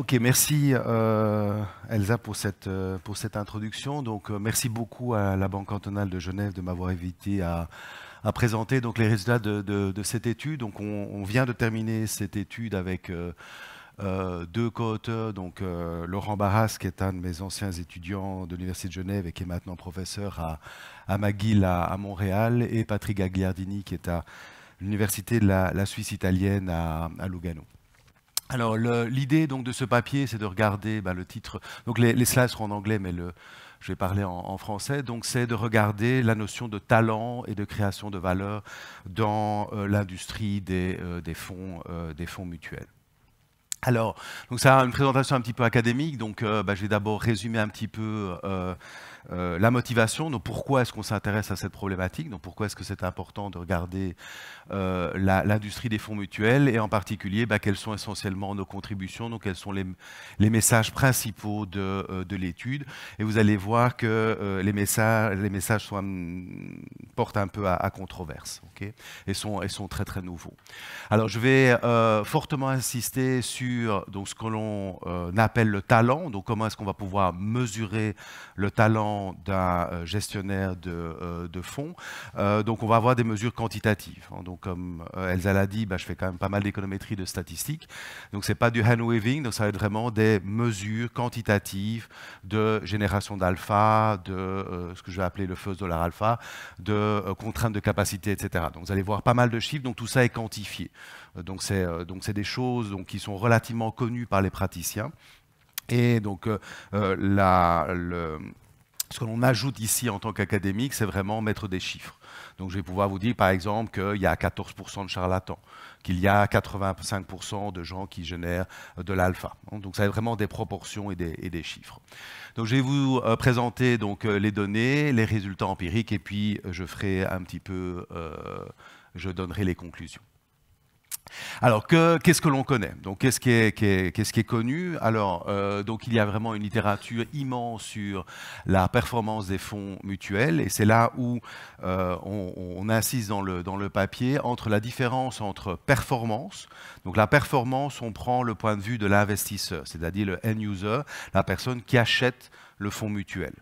Ok, merci Elsa pour cette introduction. Donc, merci beaucoup à la Banque cantonale de Genève de m'avoir invité à présenter donc, les résultats de cette étude. Donc, on vient de terminer cette étude avec deux co-auteurs, donc Laurent Barras, qui est un de mes anciens étudiants de l'Université de Genève et qui est maintenant professeur à McGill à Montréal, et Patrick Gagliardini, qui est à l'Université de la Suisse italienne à Lugano. Alors, l'idée donc de ce papier, c'est de regarder le titre. Donc, les slides seront en anglais, mais je vais parler en français. Donc, c'est de regarder la notion de talent et de création de valeur dans l'industrie des fonds mutuels. Alors, donc ça a une présentation un petit peu académique. Donc, je vais d'abord résumer un petit peu la motivation. Donc, pourquoi est-ce qu'on s'intéresse à cette problématique? Donc, pourquoi est-ce que c'est important de regarder l'industrie des fonds mutuels, et en particulier, quelles sont essentiellement nos contributions, donc quels sont les messages principaux de l'étude. Et vous allez voir que les messages portent un peu à controverse, okay, et sont très très nouveaux. Alors, je vais fortement insister sur donc, ce que l'on appelle le talent. Donc, comment est-ce qu'on va pouvoir mesurer le talent d'un gestionnaire de fonds. Donc, on va avoir des mesures quantitatives. Donc, comme Elsa l'a dit, je fais quand même pas mal d'économétrie de statistiques. Donc, ce n'est pas du hand-waving, donc ça va être vraiment des mesures quantitatives de génération d'alpha, de ce que je vais appeler le first dollar alpha, de contraintes de capacité, etc. Donc, vous allez voir pas mal de chiffres, donc tout ça est quantifié. Donc, c'est des choses donc, qui sont relativement connues par les praticiens. Et donc, ce que l'on ajoute ici en tant qu'académique, c'est vraiment mettre des chiffres. Donc, je vais pouvoir vous dire, par exemple, qu'il y a 14% de charlatans, qu'il y a 85% de gens qui génèrent de l'alpha. Donc, ça va être vraiment des proportions et des chiffres. Donc, je vais vous présenter donc, les données, les résultats empiriques, et puis je ferai un petit peu, je donnerai les conclusions. Alors, qu'est-ce que l'on connaît? Donc, qu'est-ce qui est connu? Alors, donc, il y a vraiment une littérature immense sur la performance des fonds mutuels, et c'est là où on insiste dans le papier entre la différence entre performance. Donc, la performance, on prend le point de vue de l'investisseur, c'est-à-dire le end user, la personne qui achète le fonds mutuel.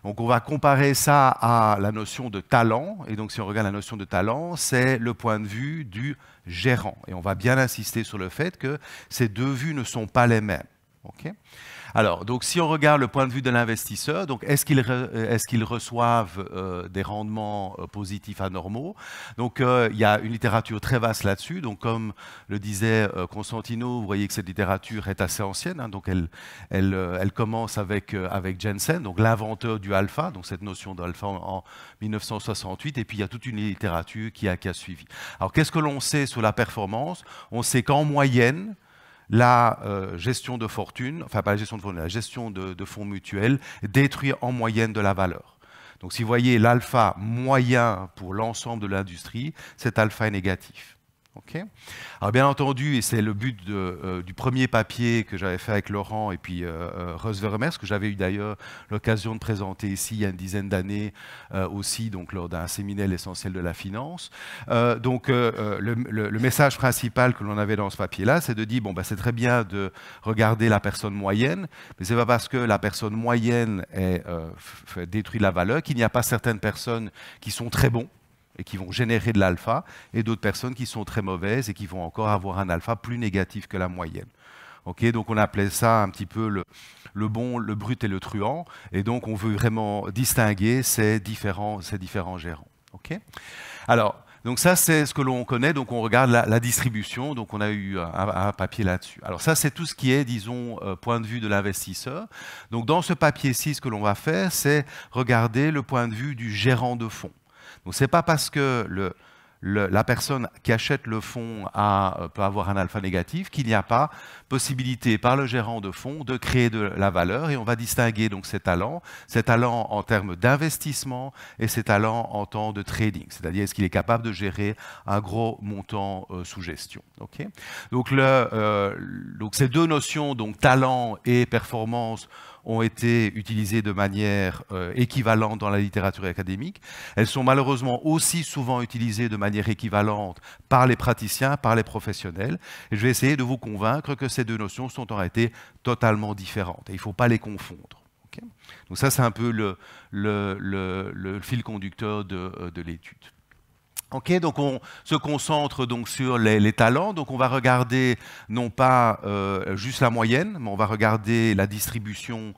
Donc, on va comparer ça à la notion de talent. Et donc, si on regarde la notion de talent, c'est le point de vue du gérant. Et on va bien insister sur le fait que ces deux vues ne sont pas les mêmes. Okay. Alors, donc, si on regarde le point de vue de l'investisseur, donc est-ce qu'ils reçoivent des rendements positifs anormaux? Donc, il y a une littérature très vaste là-dessus. Donc, comme le disait Constantino, vous voyez que cette littérature est assez ancienne. Hein, donc, elle commence avec Jensen, donc l'inventeur du alpha, donc cette notion d'alpha en 1968. Et puis, il y a toute une littérature qui a suivi. Alors, qu'est-ce que l'on sait sur la performance? On sait qu'en moyenne, la gestion de fortune, enfin pas la gestion de fortune, la gestion de fonds mutuels détruit en moyenne de la valeur. Donc si vous voyez l'alpha moyen pour l'ensemble de l'industrie, cet alpha est négatif. Okay. Alors bien entendu, et c'est le but du premier papier que j'avais fait avec Laurent et puis Russ Vermers, que j'avais eu d'ailleurs l'occasion de présenter ici il y a une dizaine d'années aussi, donc lors d'un séminaire essentiel de la finance. Donc le message principal que l'on avait dans ce papier-là, c'est de dire, bon, c'est très bien de regarder la personne moyenne, mais c'est pas parce que la personne moyenne détruit la valeur qu'il n'y a pas certaines personnes qui sont très bons et qui vont générer de l'alpha, et d'autres personnes qui sont très mauvaises et qui vont encore avoir un alpha plus négatif que la moyenne. Okay, donc on appelait ça un petit peu le bon, le brut et le truand, et donc on veut vraiment distinguer ces différents gérants. Okay. Alors, donc ça c'est ce que l'on connaît, donc on regarde la distribution, donc on a eu un papier là-dessus. Alors ça c'est tout ce qui est, disons, point de vue de l'investisseur. Donc dans ce papier-ci, ce que l'on va faire, c'est regarder le point de vue du gérant de fonds. Donc, ce n'est pas parce que la personne qui achète le fonds peut avoir un alpha négatif qu'il n'y a pas possibilité par le gérant de fonds de créer de la valeur, et on va distinguer donc ces talents en termes d'investissement et ces talents en temps de trading, c'est-à-dire est-ce qu'il est capable de gérer un gros montant sous gestion. Okay. Donc, ces deux notions, donc talent et performance, ont été utilisées de manière équivalente dans la littérature académique. Elles sont malheureusement aussi souvent utilisées de manière équivalente par les praticiens, par les professionnels. Et je vais essayer de vous convaincre que ces deux notions sont en réalité totalement différentes. Et il ne faut pas les confondre. Okay. Donc ça, c'est un peu le fil conducteur de l'étude. Okay, donc on se concentre donc sur les talents. Donc on va regarder non pas juste la moyenne, mais on va regarder la distribution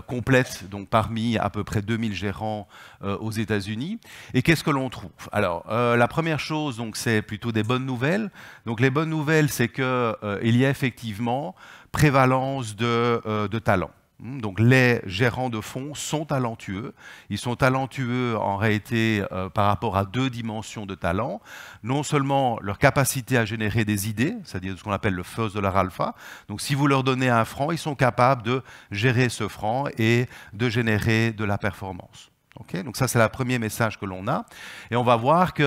complète, donc parmi à peu près 2000 gérants aux États-Unis. Et qu'est-ce que l'on trouve? Alors, la première chose, donc, c'est plutôt des bonnes nouvelles. Donc, les bonnes nouvelles, c'est qu'il y a effectivement prévalence de talents. Donc les gérants de fonds sont talentueux. Ils sont talentueux en réalité par rapport à deux dimensions de talent. Non seulement leur capacité à générer des idées, c'est-à-dire ce qu'on appelle le first dollar alpha. Donc si vous leur donnez un franc, ils sont capables de gérer ce franc et de générer de la performance. Okay, donc ça, c'est le premier message que l'on a. Et on va voir qu'on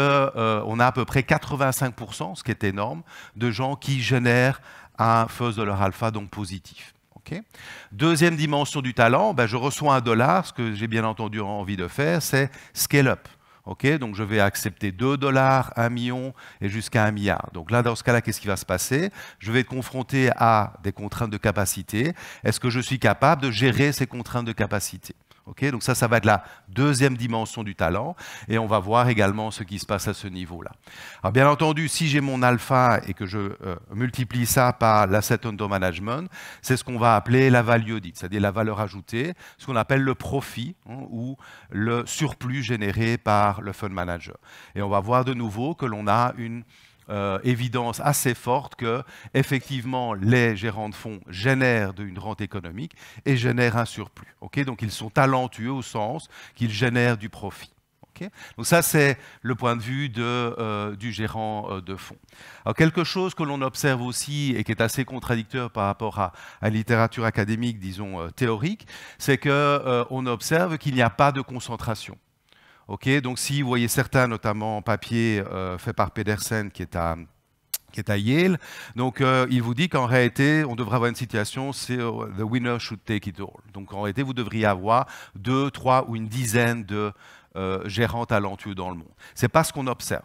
a à peu près 85%, ce qui est énorme, de gens qui génèrent un first dollar alpha, donc positif. Okay. Deuxième dimension du talent, ben je reçois $1. Ce que j'ai bien entendu envie de faire, c'est scale up. Okay, donc je vais accepter $2, 1 million et jusqu'à 1 milliard. Donc là, dans ce cas-là, qu'est-ce qui va se passer? Je vais être confronté à des contraintes de capacité. Est-ce que je suis capable de gérer ces contraintes de capacité? Okay, donc ça va être la deuxième dimension du talent. Et on va voir également ce qui se passe à ce niveau-là. Alors bien entendu, si j'ai mon alpha et que je multiplie ça par l'asset under management, c'est ce qu'on va appeler la value added, c'est-à-dire la valeur ajoutée, ce qu'on appelle le profit ou le surplus généré par le fund manager. Et on va voir de nouveau que l'on a une évidence assez forte que, effectivement, les gérants de fonds génèrent une rente économique et génèrent un surplus. Okay, donc, ils sont talentueux au sens qu'ils génèrent du profit. Okay, donc, ça, c'est le point de vue du gérant de fonds. Alors, quelque chose que l'on observe aussi et qui est assez contradicteur par rapport à la littérature académique, disons, théorique, c'est qu'on observe qu'il n'y a pas de concentration. Okay, donc si vous voyez certains, notamment en papier fait par Pedersen, qui est à Yale, donc il vous dit qu'en réalité, on devrait avoir une situation, c'est the winner should take it all. Donc en réalité, vous devriez avoir 2, 3 ou une dizaine de gérants talentueux dans le monde. Ce n'est pas ce qu'on observe.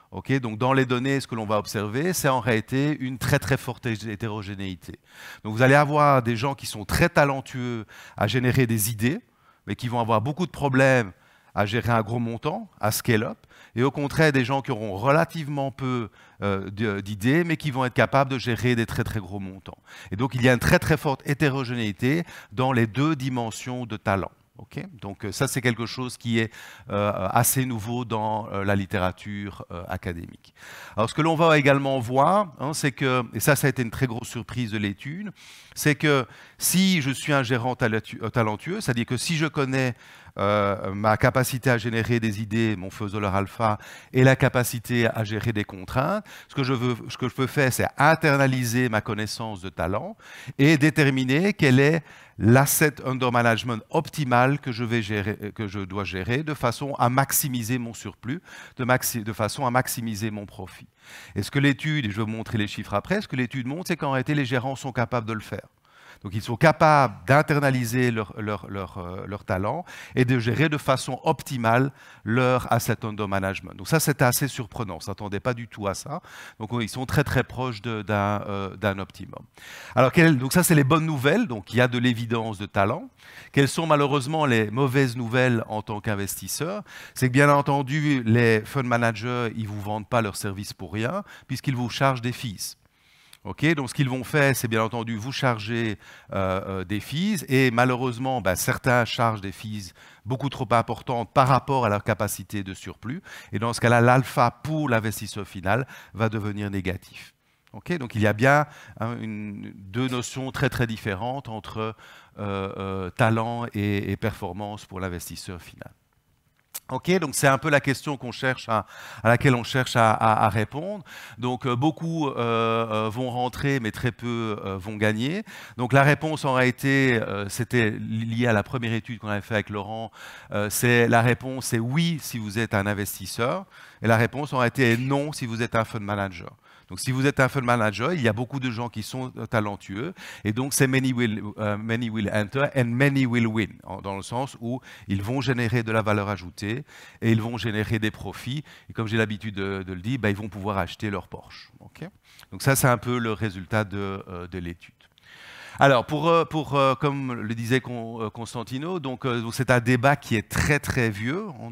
Okay, donc dans les données, ce que l'on va observer, c'est en réalité une très très forte hétérogénéité. Donc vous allez avoir des gens qui sont très talentueux à générer des idées, mais qui vont avoir beaucoup de problèmes à gérer un gros montant, à scale up, et au contraire des gens qui auront relativement peu d'idées, mais qui vont être capables de gérer des très très gros montants. Et donc il y a une très très forte hétérogénéité dans les deux dimensions de talent. Okay, donc ça, c'est quelque chose qui est assez nouveau dans la littérature académique. Alors ce que l'on va également voir, c'est que, et ça a été une très grosse surprise de l'étude, c'est que si je suis un gérant talentueux, c'est-à-dire que si je connais ma capacité à générer des idées, mon first dollar alpha, et la capacité à gérer des contraintes, ce que je peux faire, c'est internaliser ma connaissance de talent et déterminer quel est l'asset under management optimal que je dois gérer de façon à maximiser mon surplus, de façon à maximiser mon profit. Et ce que l'étude, et je vais vous montrer les chiffres après, ce que l'étude montre, c'est qu'en réalité, les gérants sont capables de le faire. Donc, ils sont capables d'internaliser leur talent et de gérer de façon optimale leur asset under management. Donc, ça, c'était assez surprenant. On ne s'attendait pas du tout à ça. Donc, ils sont très, très proches d'un optimum. Alors, donc ça, c'est les bonnes nouvelles. Donc, il y a de l'évidence de talent. Quelles sont malheureusement les mauvaises nouvelles en tant qu'investisseur? C'est que, bien entendu, les fund managers, ils ne vous vendent pas leurs services pour rien, puisqu'ils vous chargent des fees. Okay, donc ce qu'ils vont faire, c'est bien entendu vous charger des fees et malheureusement, certains chargent des fees beaucoup trop importantes par rapport à leur capacité de surplus. Et dans ce cas-là, l'alpha pour l'investisseur final va devenir négatif. Okay, donc il y a bien deux notions très très différentes entre talent et performance pour l'investisseur final. Okay, donc c'est un peu la question à laquelle on cherche à répondre. Donc beaucoup vont rentrer, mais très peu vont gagner. Donc la réponse en réalité, c'était lié à la première étude qu'on avait fait avec Laurent. La réponse c'est oui si vous êtes un investisseur, et la réponse en réalité est non si vous êtes un fund manager. Donc si vous êtes un fund manager, il y a beaucoup de gens qui sont talentueux, et donc c'est many will enter and many will win, dans le sens où ils vont générer de la valeur ajoutée et ils vont générer des profits. Et comme j'ai l'habitude de le dire, ils vont pouvoir acheter leur Porsche. Okay, donc ça, c'est un peu le résultat de l'étude. Alors, comme le disait Constantino, donc c'est un débat qui est très très vieux. Hein,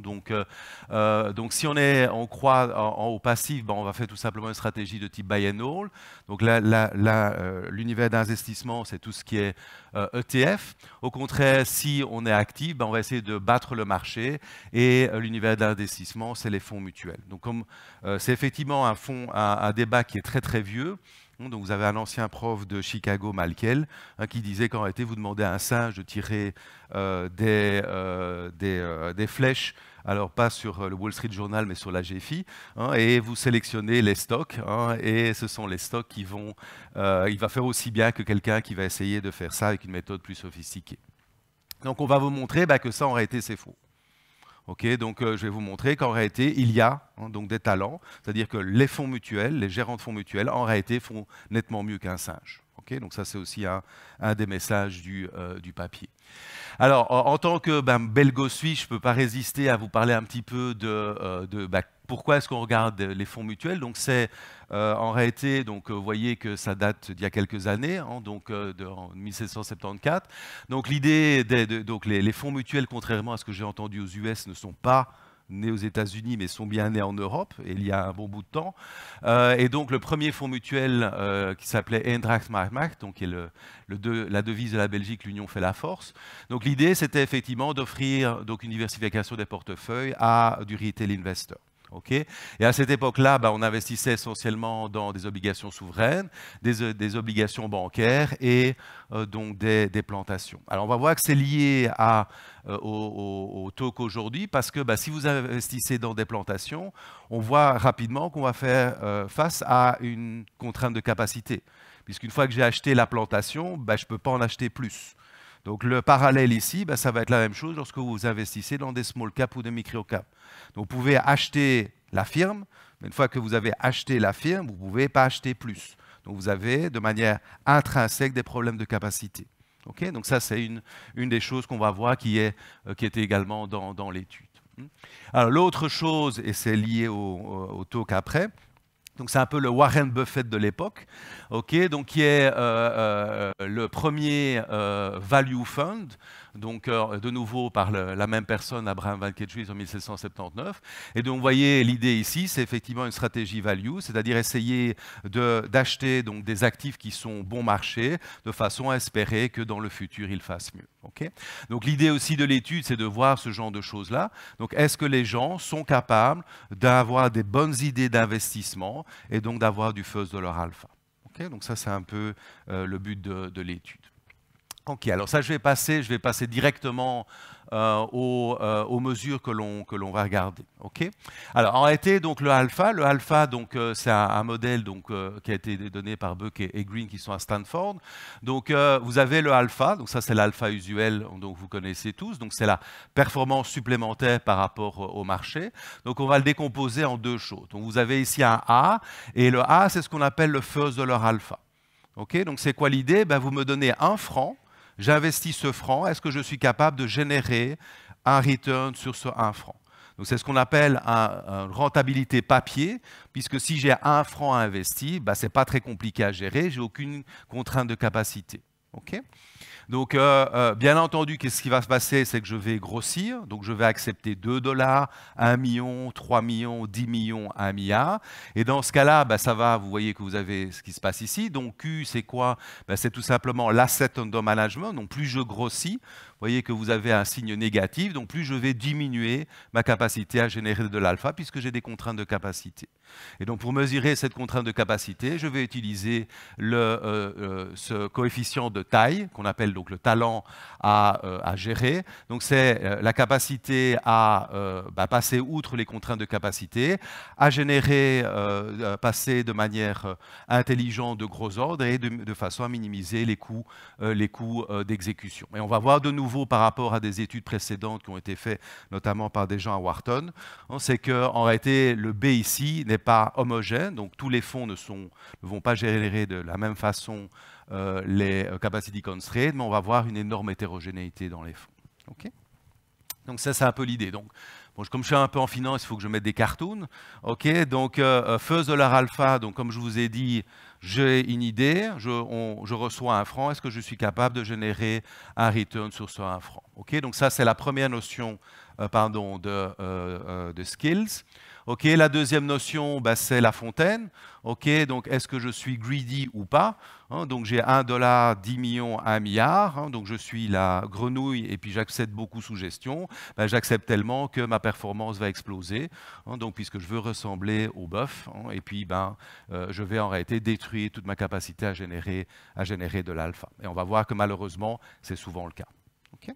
donc si on croit au passif, on va faire tout simplement une stratégie de type buy and hold. Donc l'univers d'investissement, c'est tout ce qui est ETF. Au contraire, si on est actif, on va essayer de battre le marché. Et l'univers d'investissement, c'est les fonds mutuels. Donc comme c'est effectivement un débat qui est très très vieux. Donc vous avez un ancien prof de Chicago, Malkel, qui disait qu'en réalité, vous demandez à un singe de tirer des flèches, alors pas sur le Wall Street Journal, mais sur la GFI, et vous sélectionnez les stocks, et ce sont les stocks qui vont... il va faire aussi bien que quelqu'un qui va essayer de faire ça avec une méthode plus sophistiquée. Donc on va vous montrer que ça, en réalité, c'est faux. Okay, donc je vais vous montrer qu'en réalité, il y a donc des talents, c'est-à-dire que les fonds mutuels, les gérants de fonds mutuels, en réalité, font nettement mieux qu'un singe. Okay, donc ça, c'est aussi un des messages du papier. Alors, en tant que belgo-suisse, je ne peux pas résister à vous parler un petit peu de pourquoi est-ce qu'on regarde les fonds mutuels. Donc, c'est en réalité, donc, vous voyez que ça date d'il y a quelques années, donc en 1774. Donc, l'idée, donc les fonds mutuels, contrairement à ce que j'ai entendu aux US, ne sont pas nés aux États-Unis, mais sont bien nés en Europe, et il y a un bon bout de temps. Et donc, le premier fonds mutuel qui s'appelait Eendracht Markt, donc qui est la devise de la Belgique, l'union fait la force. Donc, l'idée, c'était effectivement d'offrir une diversification des portefeuilles à du retail investor. Okay, et à cette époque-là, on investissait essentiellement dans des obligations souveraines, des obligations bancaires et donc des plantations. Alors, on va voir que c'est lié au taux qu'aujourd'hui, parce que si vous investissez dans des plantations, on voit rapidement qu'on va faire face à une contrainte de capacité. Puisqu'une fois que j'ai acheté la plantation, je ne peux pas en acheter plus. Donc le parallèle ici, ça va être la même chose lorsque vous investissez dans des small cap ou des micro cap. Donc vous pouvez acheter la firme, mais une fois que vous avez acheté la firme, vous ne pouvez pas acheter plus. Donc vous avez de manière intrinsèque des problèmes de capacité. Okay, donc ça, c'est une des choses qu'on va voir qui était également dans l'étude. Alors l'autre chose, et c'est lié au talk après, donc c'est un peu le Warren Buffett de l'époque, okay, donc qui est le premier value fund, donc de nouveau par la même personne, Abraham Van Ketchwitz, en 1779. Et donc vous voyez, l'idée ici, c'est effectivement une stratégie value, c'est-à-dire essayer d'acheter des actifs qui sont bon marché, de façon à espérer que dans le futur, ils fassent mieux. Okay, donc l'idée aussi de l'étude, c'est de voir ce genre de choses-là. Donc est-ce que les gens sont capables d'avoir des bonnes idées d'investissement et donc d'avoir du fuzz de leur alpha. Okay, donc ça, c'est un peu le but de l'étude. Ok, alors ça, je vais passer directement aux mesures que l'on va regarder. Okay, alors en réalité, donc le alpha, donc c'est un modèle qui a été donné par Buck et Green qui sont à Stanford. Donc vous avez le alpha, donc ça c'est l'alpha usuel, donc vous connaissez tous. Donc c'est la performance supplémentaire par rapport au marché. Donc on va le décomposer en deux choses. Donc vous avez ici un A, et le A, c'est ce qu'on appelle le first dollar alpha. Okay, donc c'est quoi l'idée? Vous me donnez 1 franc. J'investis ce franc, est-ce que je suis capable de générer un return sur ce 1 franc? Donc c'est ce qu'on appelle une rentabilité papier, puisque si j'ai 1 franc à investir, ce n'est pas très compliqué à gérer, j'ai aucune contrainte de capacité. Okay, donc, bien entendu, qu'est-ce qui va se passer? C'est que je vais grossir. Donc, je vais accepter 2 $, 1 million, 3 millions, 10 millions, 1 milliard. Et dans ce cas-là, ça va, vous voyez que vous avez ce qui se passe ici. Donc, Q, c'est quoi? C'est tout simplement l'asset under management. Donc, plus je grossis, vous voyez que vous avez un signe négatif. Donc, plus je vais diminuer ma capacité à générer de l'alpha, puisque j'ai des contraintes de capacité. Et donc, pour mesurer cette contrainte de capacité, je vais utiliser ce coefficient de taille, qu'on appelle donc le talent à gérer. Donc, c'est la capacité à passer outre les contraintes de capacité, à générer, passer de manière intelligente de gros ordres et de façon à minimiser les coûts d'exécution. Et on va voir de nouveau nouveau par rapport à des études précédentes qui ont été faites notamment par des gens à Wharton, c'est qu'en réalité, le B ici n'est pas homogène, donc tous les fonds ne vont pas générer de la même façon les capacity constraints, mais on va voir une énorme hétérogénéité dans les fonds. Okay, donc ça, c'est un peu l'idée. Donc, bon, comme je suis un peu en finance, il faut que je mette des cartoons. Okay, donc, first dollar alpha, donc, comme je vous ai dit, j'ai une idée, je reçois 1 franc, est-ce que je suis capable de générer un return sur ce 1 franc? Okay, donc ça, c'est la première notion de skills. Okay, la deuxième notion, c'est la fontaine. Okay, donc, est-ce que je suis greedy ou pas? Donc, j'ai 1 dollar, 10 millions, 1 milliard. Donc, je suis la grenouille et puis j'accepte beaucoup sous gestion. J'accepte tellement que ma performance va exploser. Donc, puisque je veux ressembler au bœuf. Et puis, je vais en réalité détruire toute ma capacité à générer de l'alpha. Et on va voir que malheureusement, c'est souvent le cas. Okay,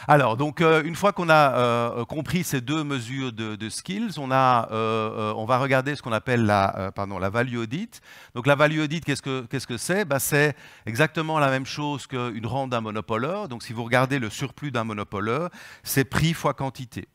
alors, donc, une fois qu'on a compris ces deux mesures de skills, on va regarder ce qu'on appelle la value audit. Donc, la value audit, qu'est-ce que c'est? C'est exactement la même chose qu'une rente d'un monopoleur. Donc, si vous regardez le surplus d'un monopoleur, c'est prix fois quantité.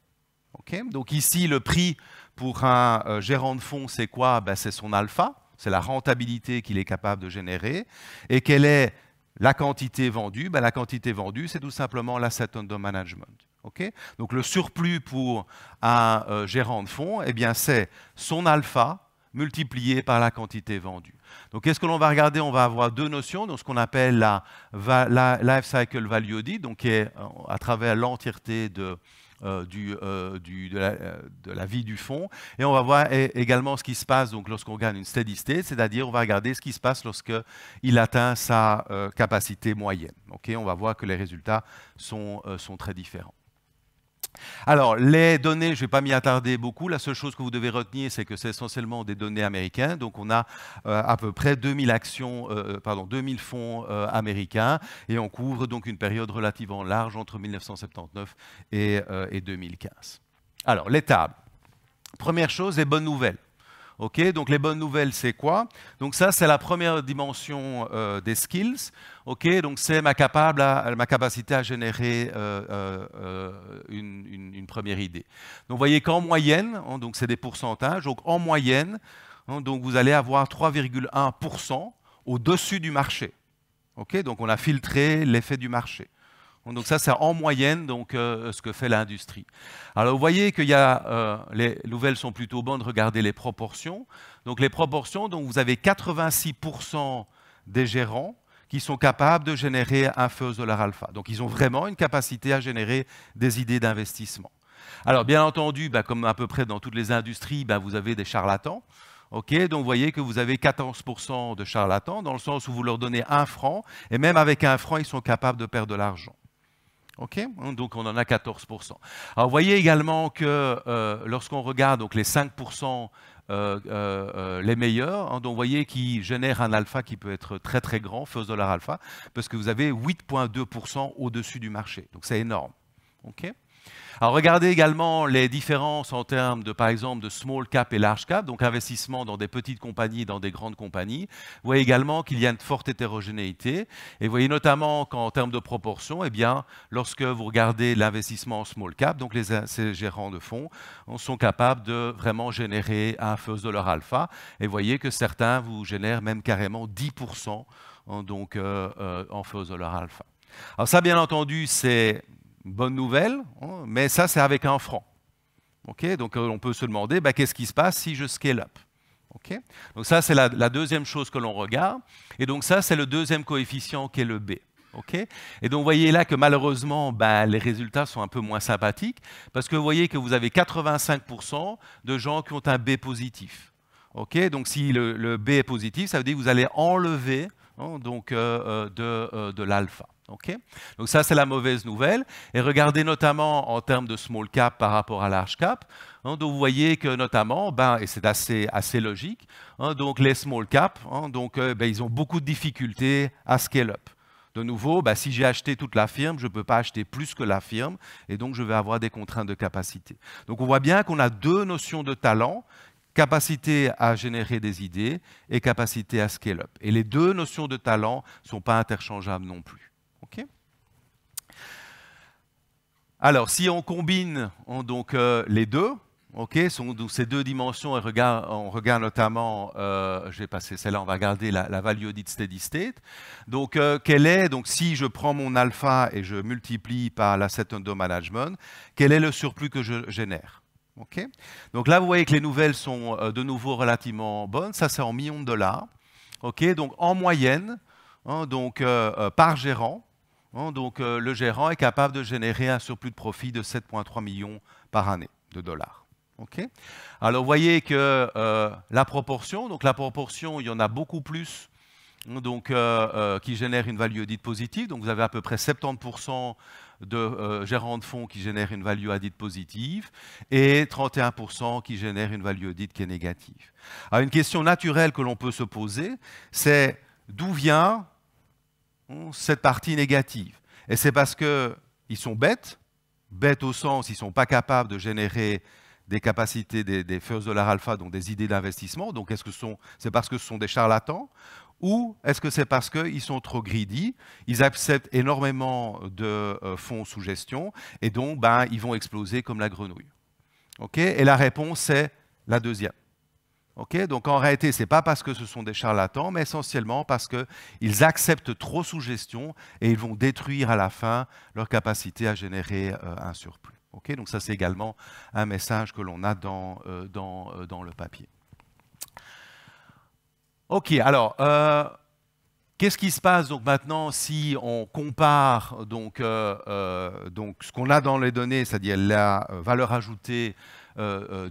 Okay, donc, ici, le prix pour un gérant de fonds, c'est quoi? C'est son alpha, c'est la rentabilité qu'il est capable de générer. Et quelle est la quantité vendue? La quantité vendue, c'est tout simplement l'asset under management. Okay, donc le surplus pour un gérant de fonds, c'est son alpha multiplié par la quantité vendue. Donc qu'est-ce que l'on va regarder? On va avoir deux notions, donc ce qu'on appelle la life cycle value audit, donc qui est à travers l'entièreté de la vie du fonds. Et on va voir également ce qui se passe lorsqu'on regarde une steady state, c'est-à-dire on va regarder ce qui se passe lorsqu'il atteint sa capacité moyenne. Okay, on va voir que les résultats sont très différents. Alors, les données, je ne vais pas m'y attarder beaucoup. La seule chose que vous devez retenir, c'est que c'est essentiellement des données américaines. Donc, on a à peu près 2000 fonds américains et on couvre donc une période relativement large entre 1979 et 2015. Alors, les tables. Première chose, les bonnes nouvelles. Okay, donc les bonnes nouvelles, c'est quoi? Donc ça, c'est la première dimension des skills. Okay, donc c'est ma capacité à générer une première idée. Donc vous voyez qu'en moyenne, donc c'est des pourcentages. Donc en moyenne, donc vous allez avoir 3,1% au-dessus du marché. Okay, donc on a filtré l'effet du marché. Donc ça, c'est en moyenne ce que fait l'industrie. Alors vous voyez qu'il y a, les nouvelles sont plutôt bonnes, regardez les proportions. Donc les proportions, donc vous avez 86% des gérants qui sont capables de générer un first dollar alpha. Donc ils ont vraiment une capacité à générer des idées d'investissement. Alors bien entendu, comme à peu près dans toutes les industries, vous avez des charlatans. Okay, donc vous voyez que vous avez 14% de charlatans, dans le sens où vous leur donnez 1 franc, et même avec 1 franc, ils sont capables de perdre de l'argent. Okay, donc on en a 14%. Alors vous voyez également que lorsqu'on regarde donc, les 5% les meilleurs, donc vous voyez qu'ils génèrent un alpha qui peut être très très grand, first dollar alpha, parce que vous avez 8,2% au-dessus du marché. Donc c'est énorme. Okay, alors regardez également les différences en termes de, par exemple, de small cap et large cap, donc investissement dans des petites compagnies et dans des grandes compagnies. Vous voyez également qu'il y a une forte hétérogénéité. Et vous voyez notamment qu'en termes de proportion, lorsque vous regardez l'investissement en small cap, donc ces gérants de fonds sont capables de vraiment générer un first dollar alpha. Et vous voyez que certains vous génèrent même carrément 10% en first dollar alpha. Alors ça, bien entendu, c'est bonne nouvelle, mais ça, c'est avec 1 franc. Okay, donc, on peut se demander, qu'est-ce qui se passe si je scale up? Okay, donc, ça, c'est la deuxième chose que l'on regarde. Et donc, ça, c'est le deuxième coefficient qui est le B. Okay, et donc, vous voyez là que malheureusement, les résultats sont un peu moins sympathiques parce que vous voyez que vous avez 85% de gens qui ont un B positif. Okay, donc, si le B est positif, ça veut dire que vous allez enlever de l'alpha. Okay, donc ça, c'est la mauvaise nouvelle. Et regardez notamment en termes de small cap par rapport à large cap. Donc vous voyez que notamment, et c'est assez logique, donc les small cap, ils ont beaucoup de difficultés à scale up. De nouveau, si j'ai acheté toute la firme, je ne peux pas acheter plus que la firme, et donc je vais avoir des contraintes de capacité. Donc on voit bien qu'on a deux notions de talent, capacité à générer des idées et capacité à scale up. Et les deux notions de talent ne sont pas interchangeables non plus. Okay, Alors, si on combine donc, les deux, donc ces deux dimensions, on regarde notamment, je vais passer celle-là, on va regarder la value audit steady state. Donc, donc, si je prends mon alpha et je multiplie par l'asset under management, quel est le surplus que je génère? Donc là, vous voyez que les nouvelles sont de nouveau relativement bonnes. Ça, c'est en millions de dollars. Donc, en moyenne, donc, par gérant, donc, le gérant est capable de générer un surplus de profit de 7,3 millions par année de dollars. Alors, vous voyez que la proportion, il y en a beaucoup plus donc, qui génèrent une value audit positive. Donc, vous avez à peu près 70% de gérants de fonds qui génèrent une value audit positive et 31% qui génèrent une value audit qui est négative. Alors, une question naturelle que l'on peut se poser, c'est d'où vient cette partie négative? Et c'est parce qu'ils sont bêtes au sens ils ne sont pas capables de générer des capacités des first dollar alpha, donc des idées d'investissement. Donc est-ce que c'est parce que ce sont des charlatans? Ou est-ce que c'est parce qu'ils sont trop greedy, ils acceptent énormément de fonds sous gestion et donc ils vont exploser comme la grenouille? Et la réponse c'est la deuxième. Donc en réalité, ce n'est pas parce que ce sont des charlatans, mais essentiellement parce qu'ils acceptent trop sous gestion et ils vont détruire à la fin leur capacité à générer un surplus. Donc ça, c'est également un message que l'on a dans le papier. Alors, qu'est-ce qui se passe donc maintenant si on compare donc ce qu'on a dans les données, c'est-à-dire la valeur ajoutée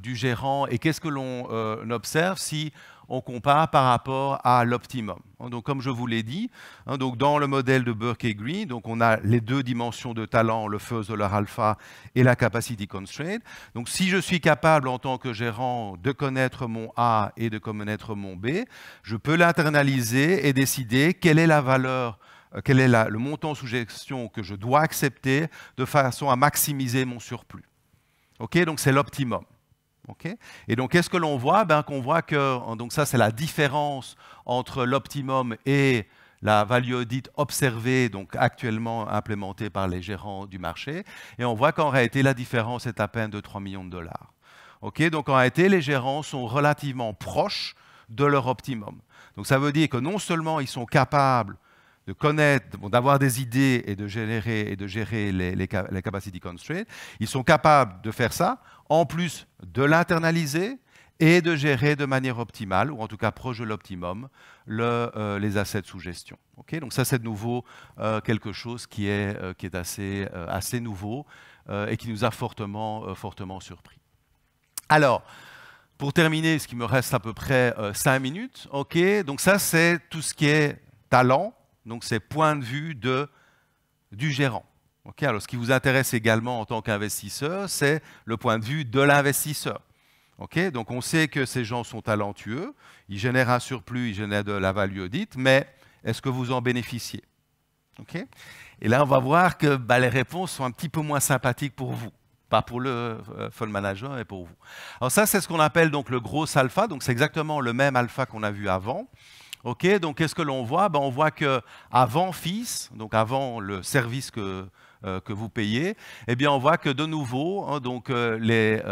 du gérant, et qu'est-ce que l'on observe si on compare par rapport à l'optimum? Donc, comme je vous l'ai dit, donc dans le modèle de Burke et Green, donc on a les deux dimensions de talent, le first dollar alpha et la capacity constraint. Donc, si je suis capable en tant que gérant de connaître mon A et de connaître mon B, je peux l'internaliser et décider quelle est la valeur, quel est le montant sous gestion que je dois accepter de façon à maximiser mon surplus. Donc c'est l'optimum. Et donc qu'est-ce que l'on voit? Qu'on voit que donc ça c'est la différence entre l'optimum et la value audit observée, donc actuellement implémentée par les gérants du marché. Et on voit qu'en réalité la différence est à peine de 3 millions de dollars. Donc en réalité les gérants sont relativement proches de leur optimum. Donc ça veut dire que non seulement ils sont capables de connaître, d'avoir des idées et de gérer les capacity constraints, ils sont capables de faire ça, en plus de l'internaliser et de gérer de manière optimale, ou en tout cas proche de l'optimum, les assets sous gestion. Donc ça, c'est de nouveau quelque chose qui est assez nouveau et qui nous a fortement surpris. Alors, pour terminer, ce qui me reste à peu près 5 minutes, donc ça, c'est tout ce qui est talent. Donc, c'est point de vue du gérant. Alors, ce qui vous intéresse également en tant qu'investisseur, c'est le point de vue de l'investisseur. Donc, on sait que ces gens sont talentueux, ils génèrent un surplus, ils génèrent de la value audit, mais est-ce que vous en bénéficiez? Et là, on va voir que les réponses sont un petit peu moins sympathiques pour vous. Pas pour le fund manager, mais pour vous. Alors ça, c'est ce qu'on appelle donc le gros alpha. Donc, c'est exactement le même alpha qu'on a vu avant. Donc qu'est-ce que l'on voit? On voit qu'avant fees, donc avant le service que vous payez, on voit que de nouveau, donc, les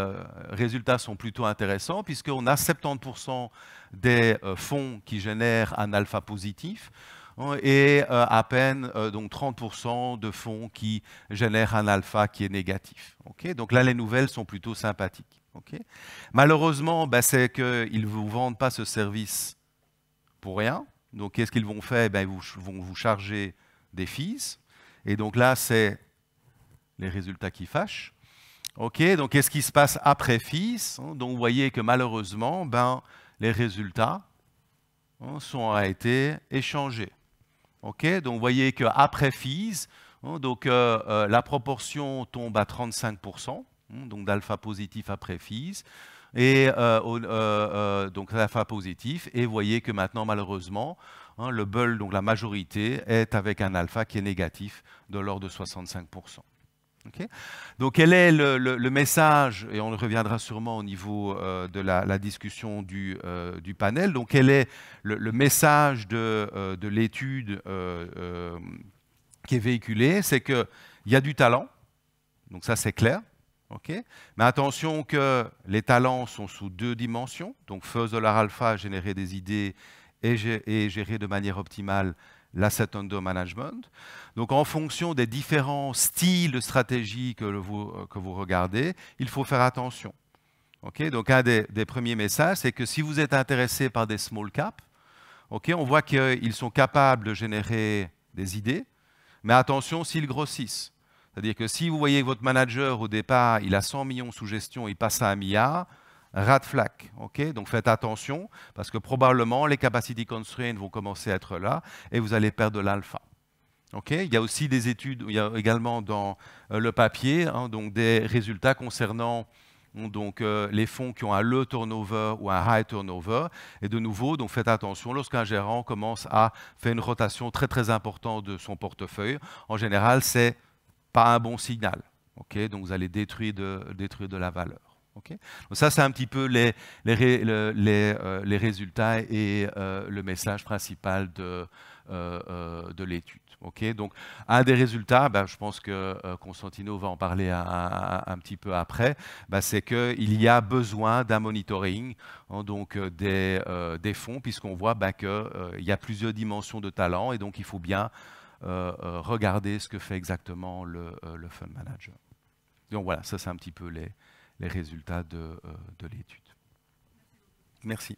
résultats sont plutôt intéressants puisqu'on a 70% des fonds qui génèrent un alpha positif et à peine donc 30% de fonds qui génèrent un alpha qui est négatif. Donc là, les nouvelles sont plutôt sympathiques. Malheureusement, c'est qu'ils ne vous vendent pas ce service pour rien. Donc, qu'est-ce qu'ils vont faire? Ils vont vous charger des fees. Et donc là, c'est les résultats qui fâchent. Donc, qu'est-ce qui se passe après fees? Donc, vous voyez que malheureusement, les résultats ont été échangés. Donc, vous voyez qu'après fees, donc, la proportion tombe à 35%, donc d'alpha positif après fees. Et donc alpha positif, et vous voyez que maintenant, malheureusement, le bull, donc la majorité, est avec un alpha qui est négatif de l'ordre de 65%. Donc, quel est le message, et on reviendra sûrement au niveau de la discussion du panel, donc quel est le message de l'étude qui est véhiculé? C'est qu'il y a du talent, Donc ça, c'est clair. Okay. Mais attention que les talents sont sous 2 dimensions. Donc first dollar alpha, générer des idées et gérer de manière optimale l'asset under management. Donc en fonction des différents styles de stratégie que vous regardez, il faut faire attention. Okay. Donc un des premiers messages, c'est que si vous êtes intéressé par des small caps, okay, on voit qu'ils sont capables de générer des idées, mais attention s'ils grossissent. C'est-à-dire que si vous voyez que votre manager, au départ, il a 100 millions sous gestion, il passe à 1 milliard, red flag. Okay. Donc faites attention, parce que probablement les capacity constraints vont commencer à être là, et vous allez perdre de l'alpha. Okay. Il y a aussi des études, il y a également dans le papier, donc des résultats concernant les fonds qui ont un low turnover ou un high turnover. Et de nouveau, donc faites attention, lorsqu'un gérant commence à faire une rotation très très importante de son portefeuille, en général, c'est pas un bon signal. Okay. Donc vous allez détruire de la valeur. Okay. Donc ça, c'est un petit peu les résultats et le message principal de l'étude. Okay. Donc un des résultats, je pense que Constantino va en parler un petit peu après, c'est qu'il y a besoin d'un monitoring donc, des fonds, puisqu'on voit qu'il y a plusieurs dimensions de talent, et donc il faut bien regarder ce que fait exactement le fund manager. Donc voilà, ça c'est un petit peu les résultats de l'étude. Merci.